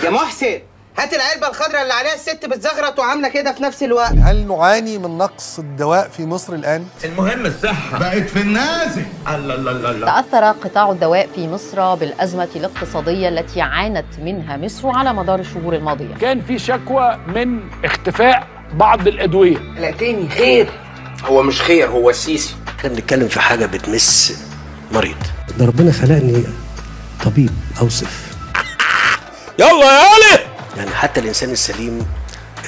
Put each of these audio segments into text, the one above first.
يا محسن هات العلبة الخضراء اللي عليها الست بتزغرط وعاملة كده في نفس الوقت. هل نعاني من نقص الدواء في مصر الآن؟ المهم الصحة بقت في النازل. الله. تأثر قطاع الدواء في مصر بالأزمة الاقتصادية التي عانت منها مصر على مدار الشهور الماضية. كان في شكوى من اختفاء بعض الأدوية. لا تاني خير. هو مش خير، هو السيسي. كان نتكلم في حاجة بتمس مريض. ده ربنا خلقني طبيب أوصف. يلا يا علي. يعني حتى الإنسان السليم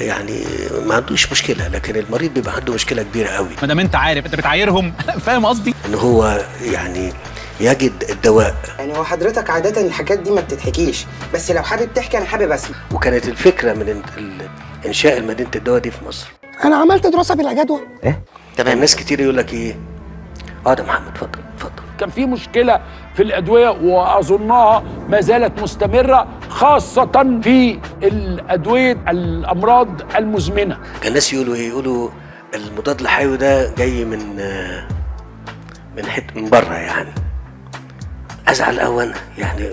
يعني ما عندوش مشكلة، لكن المريض بيبقى عنده مشكلة كبيرة قوي. ما دام انت عارف انت بتعايرهم فاهم قصدي؟ ان هو يعني يجد الدواء. يعني هو حضرتك عادة الحاجات دي ما بتتحكيش، بس لو حابب تحكي انا حابب اسمع. وكانت الفكرة من انشاء مدينة الدواء دي في مصر. انا عملت دراسة بالجدوى. ايه؟ تمام. الناس كتير يقول لك ايه؟ ده محمد اتفضل. كان في مشكلة في الأدوية وأظنها ما زالت مستمرة، خاصة في الأدوية الأمراض المزمنة. كان الناس يقولوا ايه؟ يقولوا المضاد الحيوي ده جاي من بره يعني. ازعل قوي انا يعني.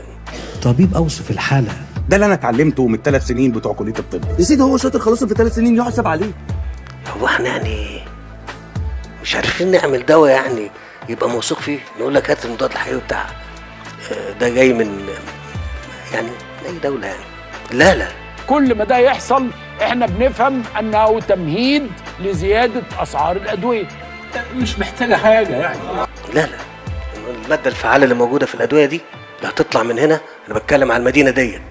طبيب أوصف الحالة. ده اللي انا اتعلمته من ال3 سنين بتوع كلية الطب. يا سيدي هو شاطر خلاص في 3 سنين يحسب عليه. هو احنا يعني مش عارفين نعمل دواء يعني يبقى موثوق فيه، نقول لك هات المضاد الحيوي بتاع ده جاي من يعني اي دوله يعني. لا كل ما ده يحصل احنا بنفهم انه تمهيد لزياده اسعار الادويه. مش محتاجه حاجه يعني. لا الماده الفعاله اللي موجوده في الادويه دي اللي هتطلع من هنا، انا بتكلم على المدينه ديت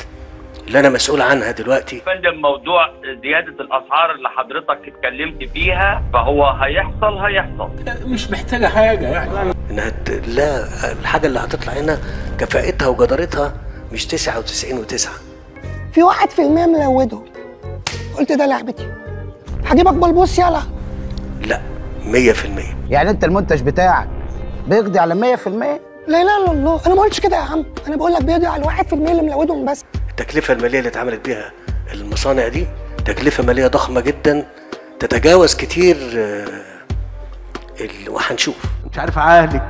اللي انا مسؤول عنها دلوقتي. فندم موضوع زياده الاسعار اللي حضرتك اتكلمت فيها فهو هيحصل. مش محتاجه حاجه يعني. انها لا، الحاجه اللي هتطلع هنا كفاءتها وجدارتها مش 99.9. في 1% ملودهم. قلت ده لعبتي. هجيبك بلبوس يلا. لا 100%. يعني انت المنتج بتاعك بيقضي على 100%؟ لا الله، انا ما قلتش كده يا عم، انا بقول لك بيقضي على 1% اللي ملودهم بس. التكلفة المالية اللي اتعملت بيها المصانع دي تكلفة مالية ضخمة جدا، تتجاوز كتير وهنشوف. مش عارف أعالج.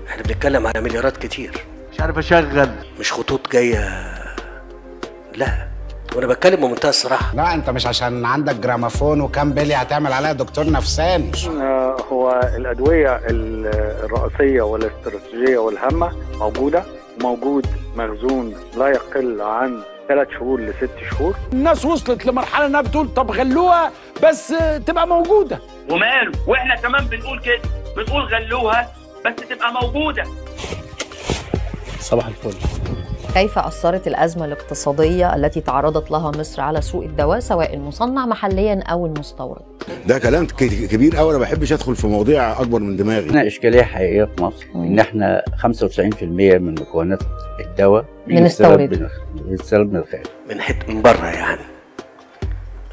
احنا بنتكلم على مليارات كتير. مش عارف أشغل. مش خطوط جاية، لا. وانا بتكلم بمنتهى الصراحة. لا انت مش عشان عندك جراموفون وكام بلي هتعمل عليها دكتور نفساني. هو الأدوية الرئيسية والاستراتيجية والهامة موجودة، وموجود مخزون لا يقل عن 3 شهور ل6 شهور. الناس وصلت لمرحلة انها بتقول طب غلوها بس تبقى موجودة. وماله، واحنا كمان بنقول كده، بنقول غلوها بس تبقى موجودة. صباح الفل. كيف أثرت الأزمة الاقتصادية التي تعرضت لها مصر على سوق الدواء سواء المصنع محليا أو المستورد؟ ده كلام كبير قوي، انا ما بحبش ادخل في مواضيع اكبر من دماغي. احنا اشكاليه حقيقيه في مصر ان احنا 95% من مكونات الدواء بنستورد من الخارج، من بره يعني.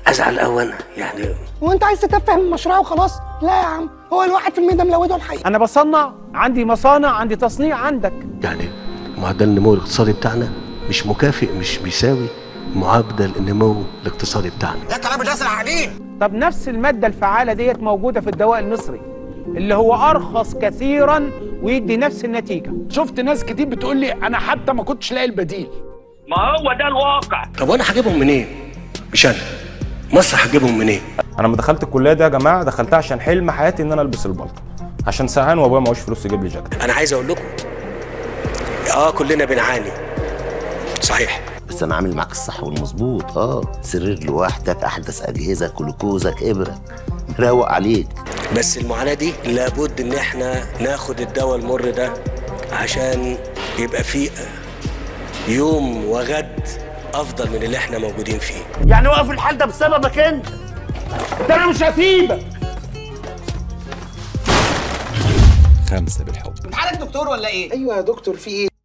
ازعل قوي انا يعني. هو انت عايز تتفه من المشروع وخلاص؟ لا يا عم، هو ال1% ده ملوده الحقيقه. انا بصنع، عندي مصانع، عندي تصنيع عندك. يعني معدل النمو الاقتصادي بتاعنا مش مكافئ، مش بيساوي معدل النمو الاقتصادي بتاعنا. ده كلام الناس العاقلين. طب نفس المادة الفعالة ديت موجودة في الدواء المصري اللي هو أرخص كثيرا ويدي نفس النتيجة. شفت ناس كتير بتقول لي أنا حتى ما كنتش لاقي البديل. ما هو ده الواقع. طب وأنا هجيبهم منين؟ مش أنا. مصر هتجيبهم منين؟ انا لما دخلت الكليه دي يا جماعه دخلتها عشان حلم حياتي ان انا البس البلطو، عشان سقعان وابويا معهوش فلوس يجيب لي جاكيت. انا عايز اقول لكم كلنا بنعاني صحيح، بس انا عامل معاك الصح والمظبوط. سرير لوحدك، احدث اجهزه، جلوكوزك، ابره، مروق عليك. بس المعاناه دي لابد ان احنا ناخد الدواء المر ده عشان يبقى فيه يوم وغد افضل من اللي احنا موجودين فيه. يعني وقف الحال ده بسببك انت؟ ده انا مش هسيبك. 5 بالحب. انت حضرتك دكتور ولا ايه؟ ايوه يا دكتور، في ايه؟